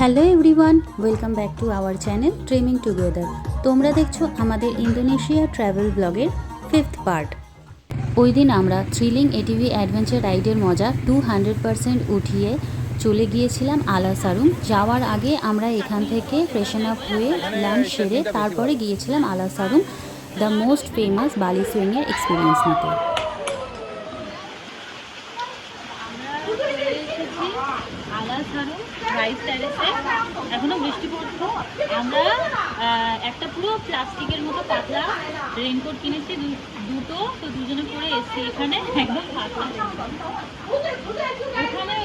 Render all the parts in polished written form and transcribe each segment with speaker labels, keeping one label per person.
Speaker 1: Hello everyone, welcome back to our channel dreaming together. তোমরা দেখছো আমাদের ইন্দোনেশিয়া ট্রাভেল ব্লগের 5th পার্ট। ওই দিন আমরা থ্রিলিং এটিভি অ্যাডভেঞ্চার রাইডের মজা 200% উঠিয়ে চলে গিয়েছিলাম আলাসারুম। যাওয়ার আগে আমরা এখান থেকে ফ্রেশন আপ হয়ে লাঞ্চ সেরে তারপরে গিয়েছিলাম আলাসারুম, দ্য মোস্ট ফেমাস বালি সুইংয়ের এক্সপিরিয়েন্স নিতে।
Speaker 2: রাইস টেরেসে এখনো বৃষ্টি পড়তো। আমরা একটা পুরো প্লাস্টিকের মতো পাতলা রেনকোট কিনেছি দুটো, তো দুজনে পরে এসছি এখানে একদম পাতলা। ওখানে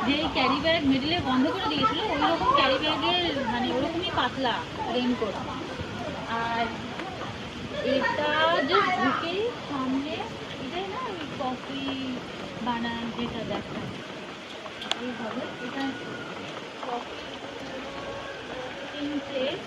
Speaker 2: যে ক্যারি ব্যাগ মিডিলে বন্ধ করে দিয়েছিল ওই রকম ক্যারি ব্যাগের মানে ওরকমই পাতলা রেনকোট। আর এটা জাস্ট ঢুকেই সামনে এটাই না ওই কফি বানান যেটা দেখা এইভাবে, এটা প্লেস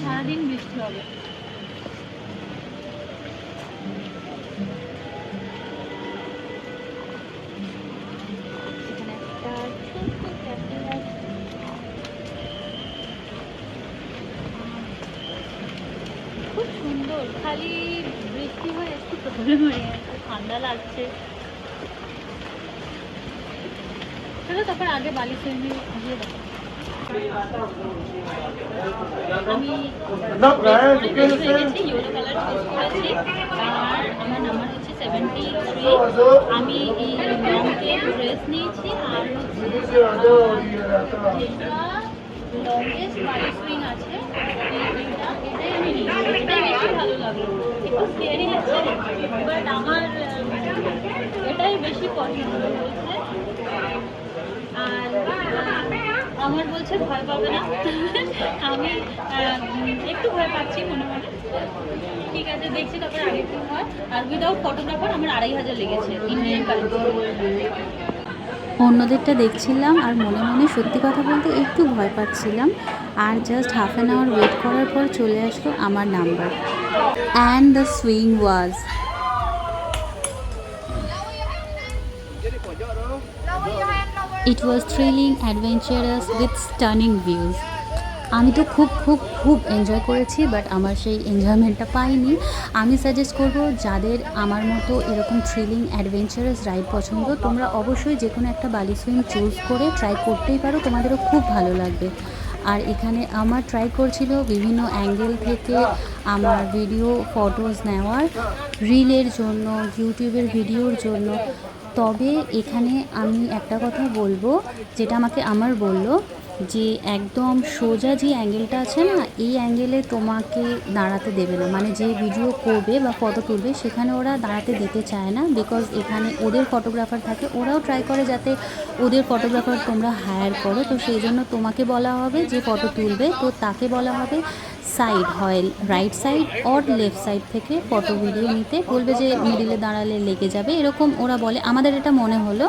Speaker 2: সারাদিন বৃষ্টি হবে। এখানে একটা ছোট্ট ক্যাফে আছে। খুব সুন্দর, খালি বৃষ্টি হয়ে একটু প্রবলেম হয়ে গেছে, ঠান্ডা লাগছে। চলো তারপর আগে বালি সুইমিং দিয়ে দেখো। আমি ইয়েলো কালার চুজ করেছি আর আমার নাম্বার হচ্ছে 73। আমি এই লংটেল ড্রেস নিয়েছি আর যেটা লংগেস্ট বালি সুইং আছে এটাই আমি নিয়েছি। এটাই বেশি ভালো লাগলো, একটু স্কেয়ারি আছে বাট আমার এটাই বেশি পছন্দ হয়েছে। আর আমার বলছে ভয় পাবে না, আমি একটু ভয় পাচ্ছি মনে মনে। ঠিক আছে, দেখছি তারপর আগে কি হয়। আর উইদাউট ফটোগ্রাফার আমার 2500 লেগেছে ইন্ডিয়ান কারেন্সি।
Speaker 1: অন্যদেরটা দেখছিলাম আর মনে মনে সত্যি কথা বলতে একটু ভয় পাচ্ছিলাম। আর just half an hour wait করার পর চলে আসলো আমার number and the swing was It was thrilling, adventurous with stunning views. আমি তো খুব এনজয় করেছি, বাট আমার সেই এনজয়মেন্টটা পাইনি। আমি সাজেস্ট করব যাদের আমার মতো এরকম থ্রিলিং অ্যাডভেঞ্চারাস রাইড পছন্দ, তোমরা অবশ্যই যে কোনো একটা বালি সুইং চুজ করে ট্রাই করতেই পারো, তোমাদেরও খুব ভালো লাগবে। আর এখানে আমার ট্রাই করছিল বিভিন্ন অ্যাঙ্গেল থেকে আমার ভিডিও ফটোজ নেওয়ার, রিলের জন্য, ইউটিউবের ভিডিওর জন্য। তবে এখানে আমি একটা কথা বলবো, যেটা আমাকে আমার বললো যে একদম সোজা যে অ্যাঙ্গেলটা আছে না, এই অ্যাঙ্গেলে তোমাকে দাঁড়াতে দেবে না। মানে যে ভিডিও করবে বা ফটো তুলবে সেখানে ওরা দাঁড়াতে দিতে চায় না, বিকজ এখানে ওদের ফটোগ্রাফার থাকে। ওরাও ট্রাই করে যাতে ওদের ফটোগ্রাফার তোমরা হায়ার করো, তো সেই জন্য তোমাকে বলা হবে যে ফটো তুলবে, তো তাকে বলা হবে সাইড হয় right side or left side থেকে ফটো ভিডিও নিতে। বলবে যে মিডিলে দাঁড়ালে লেগে যাবে, এরকম ওরা বলে। আমাদের এটা মনে হলো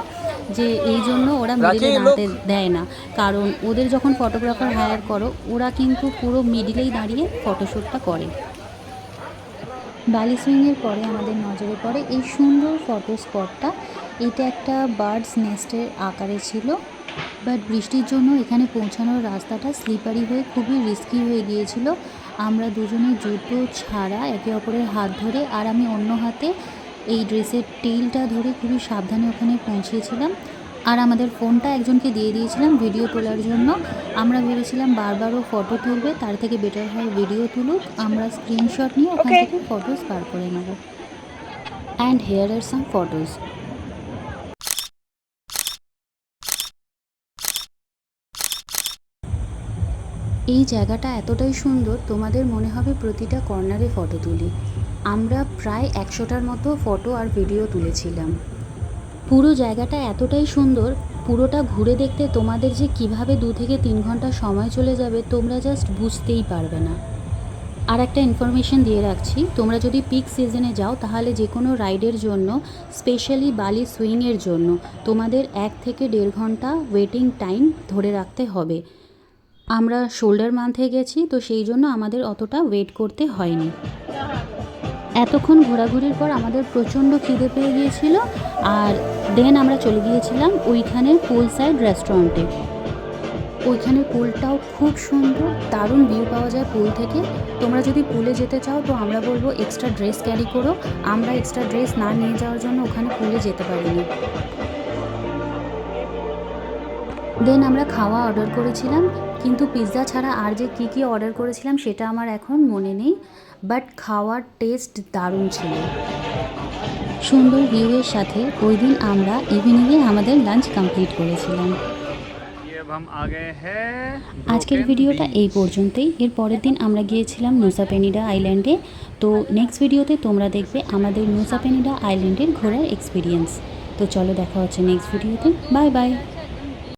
Speaker 1: যে এই জন্য ওরা মিডিলে দাঁড়াতে দেয় না, কারণ ওদের যখন ফটোগ্রাফার হায়ার করো ওরা কিন্তু পুরো মিডিলেই দাঁড়িয়ে ফটোশ্যুটটা করে। বালি সুইংয়ের পরে আমাদের নজরে পড়ে এই সুন্দর ফটো স্পটটা। এটা একটা বার্ডস নেস্টের আকারে ছিল, বাট বৃষ্টির জন্য এখানে পৌঁছানোর রাস্তাটা স্লিপারি হয়ে খুবই রিস্কি হয়ে গিয়েছিল। আমরা দুজনে জুতো ছাড়া একে অপরের হাত ধরে, আর আমি অন্য হাতে এই ড্রেসের টেইলটা ধরে খুবই সাবধানে ওখানে পৌঁছিয়েছিলাম। আর আমাদের ফোনটা একজনকে দিয়ে দিয়েছিলাম ভিডিও তোলার জন্য। আমরা ভেবেছিলাম বারবারও ফটো তুলবে, তার থেকে বেটার হয় ভিডিও তুলুক, আমরা স্ক্রিনশট নিয়ে ওখান থেকে ফটোস বার করে নেব। And here are some photos. এই জায়গাটা এতটাই সুন্দর, তোমাদের মনে হবে প্রতিটা কর্নারে ফটো তুলি। আমরা প্রায় 100টার মতো ফটো আর ভিডিও তুলেছিলাম। পুরো জায়গাটা এতটাই সুন্দর, পুরোটা ঘুরে দেখতে তোমাদের যে কিভাবে 2 থেকে 3 ঘন্টা সময় চলে যাবে তোমরা জাস্ট বুঝতেই পারবে না। আর একটা ইনফরমেশন দিয়ে রাখছি, তোমরা যদি পিক সিজনে যাও তাহলে যে কোনো রাইডের জন্য, স্পেশালি বালি সুইংয়ের জন্য তোমাদের 1 থেকে 1.5 ঘন্টা ওয়েটিং টাইম ধরে রাখতে হবে। আমরা শোল্ডার মান্থে গেছি, তো সেই জন্য আমাদের অতটা ওয়েট করতে হয়নি। এতক্ষণ ঘোরাঘুরির পর আমাদের প্রচণ্ড খিদে পেয়ে গিয়েছিল, আর দেন আমরা চলে গিয়েছিলাম ওইখানের পুল সাইড রেস্টুরেন্টে। ওইখানের পুলটাও খুব সুন্দর, দারুণ ভিউ পাওয়া যায় পুল থেকে। তোমরা যদি পুলে যেতে চাও তো আমরা বলবো এক্সট্রা ড্রেস ক্যারি করো। আমরা এক্সট্রা ড্রেস না নিয়ে যাওয়ার জন্য ওখানে পুলে যেতে পারিনি। দেন আমরা খাওয়া অর্ডার করেছিলাম, কিন্তু পিৎজা ছাড়া আর যে কী কী অর্ডার করেছিলাম সেটা আমার এখন মনে নেই, বাট খাওয়ার টেস্ট দারুণ ছিল। সুন্দর ভিউয়ের সাথে ওই দিন আমরা ইভিনিংয়ে আমাদের লাঞ্চ কমপ্লিট করেছিলাম। আজকের ভিডিওটা এই পর্যন্তই। এর পরের দিন আমরা গিয়েছিলাম নুসা পেনিডা আইল্যান্ডে। তো নেক্সট ভিডিওতে তোমরা দেখবে আমাদের নুসা পেনিডা আইল্যান্ডের ঘোরার এক্সপিরিয়েন্স। তো চলো দেখা হচ্ছে নেক্সট ভিডিওতে। Bye bye.